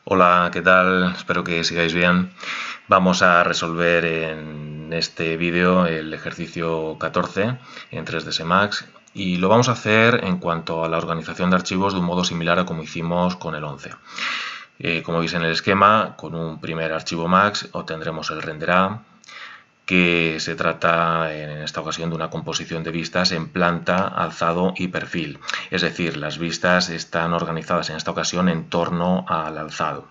Hola, ¿qué tal? Espero que sigáis bien. Vamos a resolver en este vídeo el ejercicio 14 en 3ds Max y lo vamos a hacer en cuanto a la organización de archivos de un modo similar a como hicimos con el 11. Como veis en el esquema, con un primer archivo Max obtendremos el render A, que se trata en esta ocasión de una composición de vistas en planta, alzado y perfil. Es decir, las vistas están organizadas en esta ocasión en torno al alzado.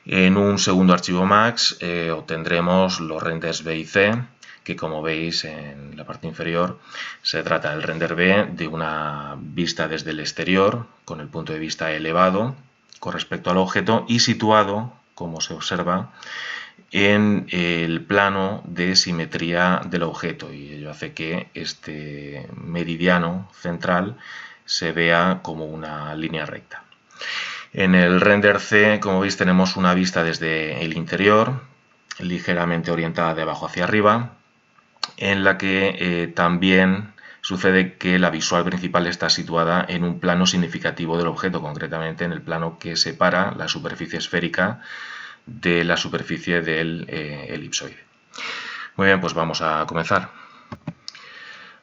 En un segundo archivo Max obtendremos los renders B y C, que como veis en la parte inferior se trata del render B de una vista desde el exterior con el punto de vista elevado con respecto al objeto y situado, como se observa, en el plano de simetría del objeto, y ello hace que este meridiano central se vea como una línea recta. En el render C, como veis, tenemos una vista desde el interior, ligeramente orientada de abajo hacia arriba, en la que también sucede que la visual principal está situada en un plano significativo del objeto, concretamente en el plano que separa la superficie esférica de la superficie del elipsoide. Muy bien, pues vamos a comenzar.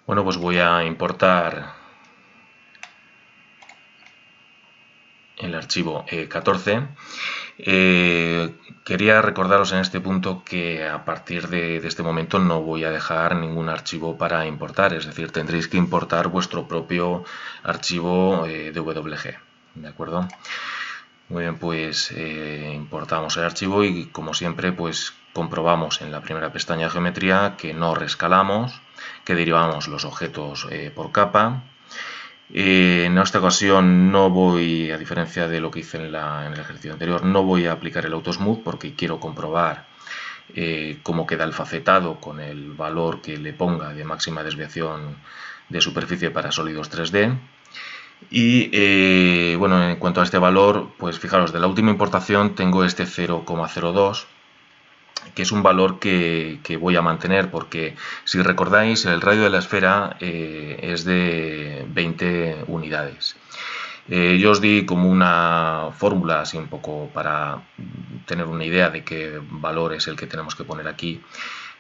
Bueno, pues voy a importar el archivo 14. Quería recordaros en este punto que a partir de este momento no voy a dejar ningún archivo para importar, es decir, tendréis que importar vuestro propio archivo DWG, ¿de acuerdo? Muy bien, pues importamos el archivo y como siempre pues comprobamos en la primera pestaña de geometría que no rescalamos, que derivamos los objetos por capa. En esta ocasión no voy, a diferencia de lo que hice en el ejercicio anterior, no voy a aplicar el autosmooth porque quiero comprobar cómo queda el facetado con el valor que le ponga de máxima desviación de superficie para sólidos 3D. Y bueno, en cuanto a este valor, pues fijaros, de la última importación tengo este 0,02, que es un valor que voy a mantener porque, si recordáis, el radio de la esfera es de 20 unidades. Yo os di como una fórmula, así un poco para tener una idea de qué valor es el que tenemos que poner aquí,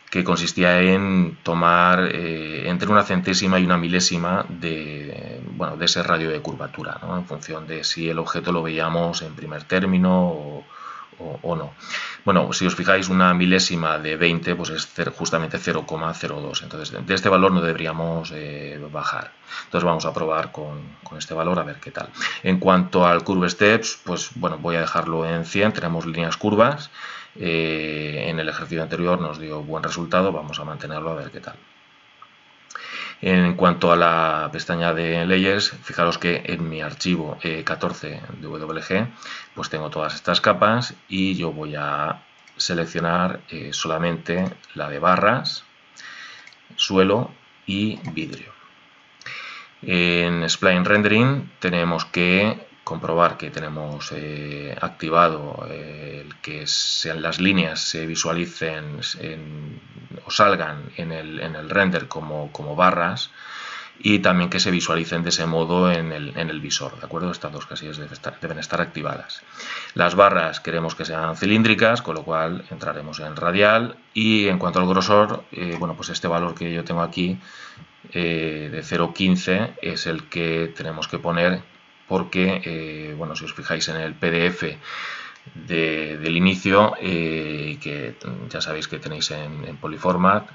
que consistía en tomar entre una centésima y una milésima de, bueno, de ese radio de curvatura, ¿no? En función de si el objeto lo veíamos en primer término o no. Bueno, si os fijáis, una milésima de 20 pues es justamente 0,02. Entonces, de este valor no deberíamos bajar. Entonces vamos a probar con este valor a ver qué tal. En cuanto al curve steps, pues bueno, voy a dejarlo en 100. Tenemos líneas curvas. En el ejercicio anterior nos dio buen resultado. Vamos a mantenerlo a ver qué tal. En cuanto a la pestaña de layers, fijaros que en mi archivo 14 de WG pues tengo todas estas capas y yo voy a seleccionar solamente la de barras, suelo y vidrio. En Spline Rendering tenemos que comprobar que tenemos activado el que las líneas se visualicen o salgan en el render como barras, y también que se visualicen de ese modo en el visor, ¿de acuerdo? Estas dos casillas deben estar activadas. Las barras queremos que sean cilíndricas, con lo cual entraremos en radial, y en cuanto al grosor, bueno, pues este valor que yo tengo aquí de 0,15 es el que tenemos que poner porque, bueno, si os fijáis en el PDF del inicio, que ya sabéis que tenéis en Polyformat,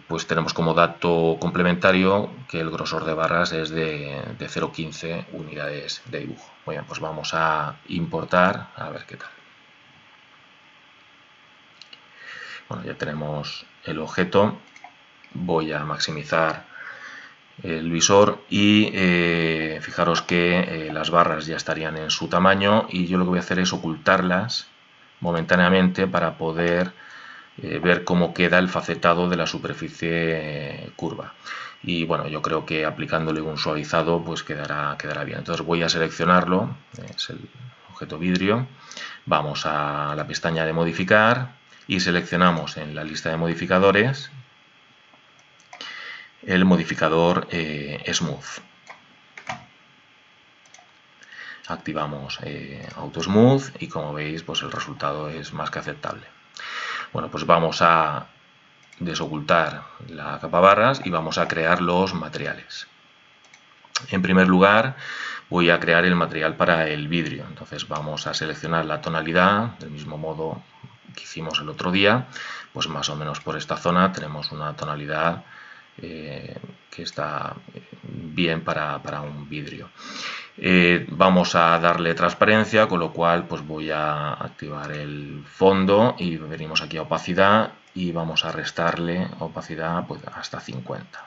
pues tenemos como dato complementario que el grosor de barras es de 0,15 unidades de dibujo. Muy bien, pues vamos a importar a ver qué tal. Bueno, ya tenemos el objeto. Voy a maximizar el visor y fijaros que las barras ya estarían en su tamaño, y yo lo que voy a hacer es ocultarlas momentáneamente para poder ver cómo queda el facetado de la superficie curva. Y bueno, yo creo que aplicándole un suavizado pues quedará bien. Entonces voy a seleccionarlo, es el objeto vidrio. Vamos a la pestaña de modificar y seleccionamos en la lista de modificadores el modificador Smooth. activamos Auto Smooth y como veis pues el resultado es más que aceptable. Bueno, pues vamos a desocultar la capa barras y vamos a crear los materiales. En primer lugar voy a crear el material para el vidrio, entonces vamos a seleccionar la tonalidad del mismo modo que hicimos el otro día, pues más o menos por esta zona tenemos una tonalidad que está bien para un vidrio. Vamos a darle transparencia, con lo cual pues voy a activar el fondo y venimos aquí a opacidad y vamos a restarle opacidad pues hasta 50.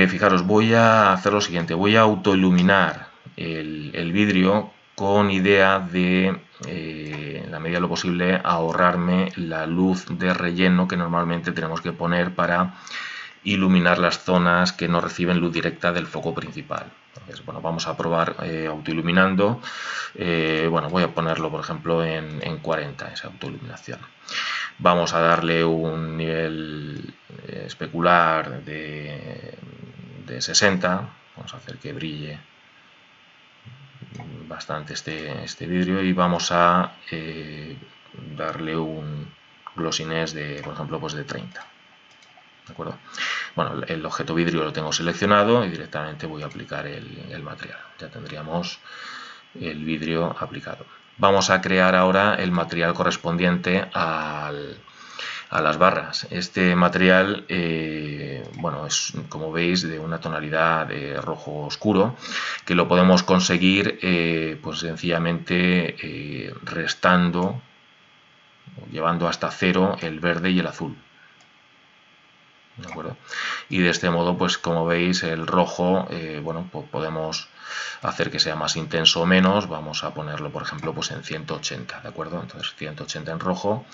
Fijaros, voy a hacer lo siguiente, voy a autoiluminar el vidrio con idea de, en la medida de lo posible, ahorrarme la luz de relleno que normalmente tenemos que poner para iluminar las zonas que no reciben luz directa del foco principal. Entonces, bueno, vamos a probar autoiluminando. Bueno, voy a ponerlo, por ejemplo, en 40, esa autoiluminación. Vamos a darle un nivel especular de 60. Vamos a hacer que brille bastante este vidrio y vamos a darle un glossiness de, por ejemplo, pues de 30. ¿De acuerdo? Bueno, el objeto vidrio lo tengo seleccionado y directamente voy a aplicar el material. Ya tendríamos el vidrio aplicado. Vamos a crear ahora el material correspondiente a las barras. Este material, bueno, es como veis de una tonalidad de rojo oscuro que lo podemos conseguir pues sencillamente restando, llevando hasta cero el verde y el azul. ¿De acuerdo? Y de este modo, pues como veis, el rojo, bueno, pues podemos hacer que sea más intenso o menos. Vamos a ponerlo, por ejemplo, pues en 180, ¿de acuerdo? Entonces 180 en rojo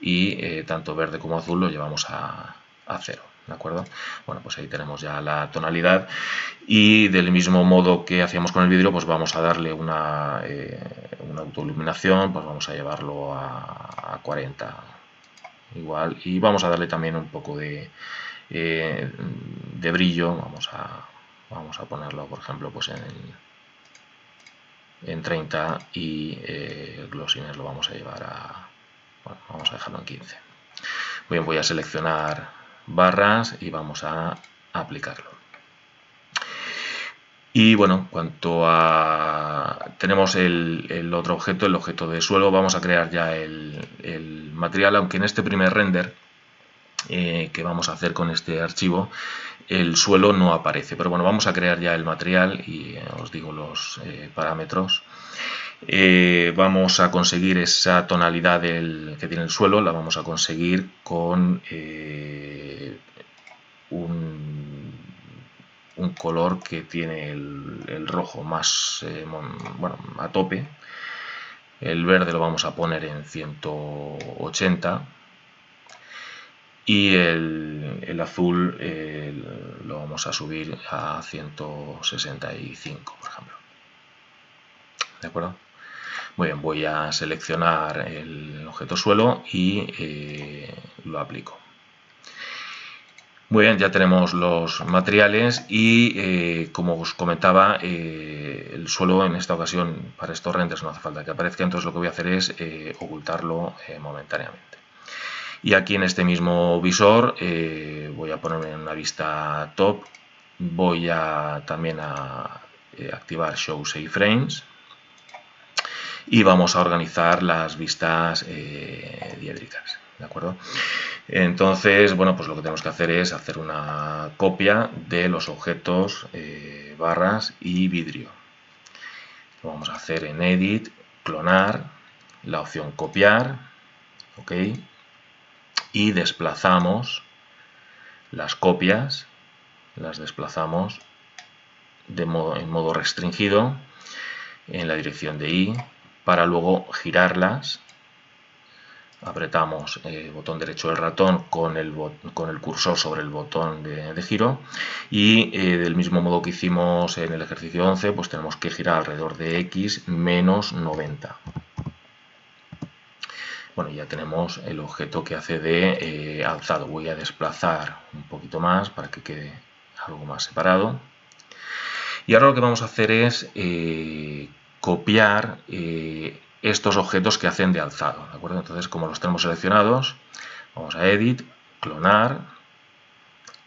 y tanto verde como azul lo llevamos a 0, ¿de acuerdo? Bueno, pues ahí tenemos ya la tonalidad y del mismo modo que hacíamos con el vidrio, pues vamos a darle una autoiluminación, pues vamos a llevarlo a 40 igual y vamos a darle también un poco de brillo. Vamos a ponerlo, por ejemplo, pues en 30 y el glossiness lo vamos a llevar a, bueno, vamos a dejarlo en 15. Bien, voy a seleccionar barras y vamos a aplicarlo. Y bueno, cuanto a tenemos el otro objeto, el objeto de suelo, vamos a crear ya el material, aunque en este primer render que vamos a hacer con este archivo el suelo no aparece, pero bueno, vamos a crear ya el material y os digo los parámetros. Vamos a conseguir esa tonalidad que tiene el suelo, la vamos a conseguir con un color que tiene el rojo más bueno, a tope. El verde lo vamos a poner en 180 y el azul lo vamos a subir a 165, por ejemplo. ¿De acuerdo? Muy bien, voy a seleccionar el objeto suelo y lo aplico. Muy bien, ya tenemos los materiales y como os comentaba, el suelo en esta ocasión para estos renders no hace falta que aparezca, entonces lo que voy a hacer es ocultarlo momentáneamente. Y aquí en este mismo visor voy a ponerme en una vista top, voy a también a activar Show Save Frames y vamos a organizar las vistas diédricas, ¿de acuerdo? Entonces, bueno, pues lo que tenemos que hacer es hacer una copia de los objetos barras y vidrio. Lo vamos a hacer en Edit, clonar, la opción copiar, ok, y desplazamos las copias, las desplazamos en modo restringido en la dirección de Y para luego girarlas. Apretamos el botón derecho del ratón con el cursor sobre el botón de giro y del mismo modo que hicimos en el ejercicio 11, pues tenemos que girar alrededor de X menos 90. Bueno, ya tenemos el objeto que hace de alzado. Voy a desplazar un poquito más para que quede algo más separado. Y ahora lo que vamos a hacer es copiar estos objetos que hacen de alzado, ¿de acuerdo? Entonces, como los tenemos seleccionados, vamos a Edit, clonar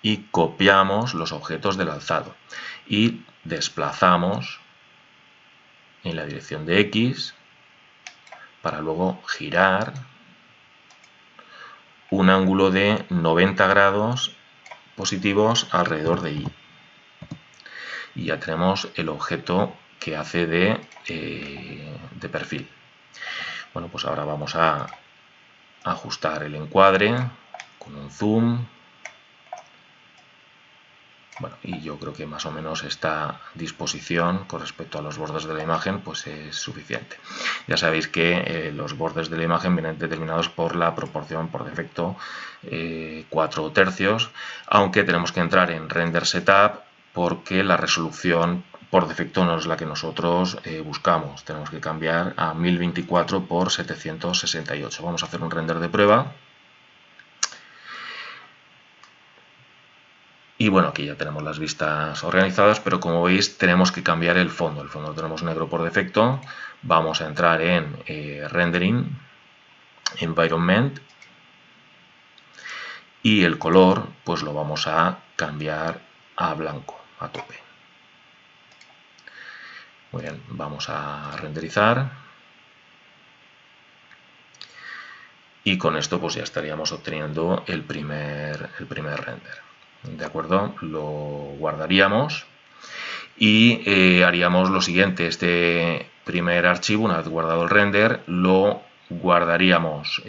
y copiamos los objetos del alzado y desplazamos en la dirección de X para luego girar un ángulo de 90 grados positivos alrededor de Y. Y ya tenemos el objeto que hace de perfil. Bueno, pues ahora vamos a ajustar el encuadre con un zoom. Bueno, y yo creo que más o menos esta disposición con respecto a los bordes de la imagen pues es suficiente. Ya sabéis que los bordes de la imagen vienen determinados por la proporción por defecto 4/3, aunque tenemos que entrar en Render Setup porque la resolución por defecto no es la que nosotros buscamos. Tenemos que cambiar a 1024 por 768. Vamos a hacer un render de prueba. Y bueno, aquí ya tenemos las vistas organizadas, pero como veis tenemos que cambiar el fondo. El fondo lo tenemos negro por defecto. Vamos a entrar en Rendering, Environment, y el color pues lo vamos a cambiar a blanco, a tope. Muy bien, vamos a renderizar. Y con esto pues ya estaríamos obteniendo el primer render. ¿De acuerdo? Lo guardaríamos y haríamos lo siguiente. Este primer archivo, una vez guardado el render, lo guardaríamos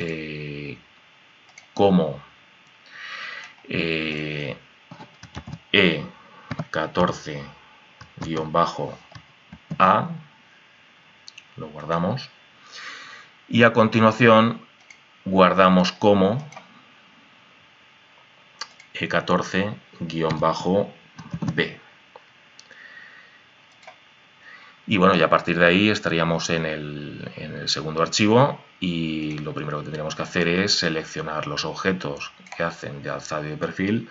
como E14-A, lo guardamos, y a continuación guardamos como E14-B. Y bueno, y a partir de ahí estaríamos en el segundo archivo y lo primero que tendríamos que hacer es seleccionar los objetos que hacen de alzado y de perfil,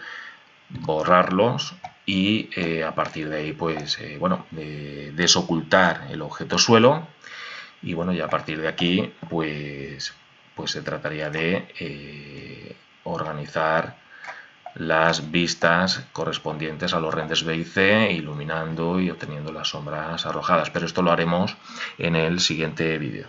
borrarlos y a partir de ahí pues bueno, desocultar el objeto suelo y bueno, y a partir de aquí pues se trataría de organizar las vistas correspondientes a los renders B y C, iluminando y obteniendo las sombras arrojadas, pero esto lo haremos en el siguiente vídeo.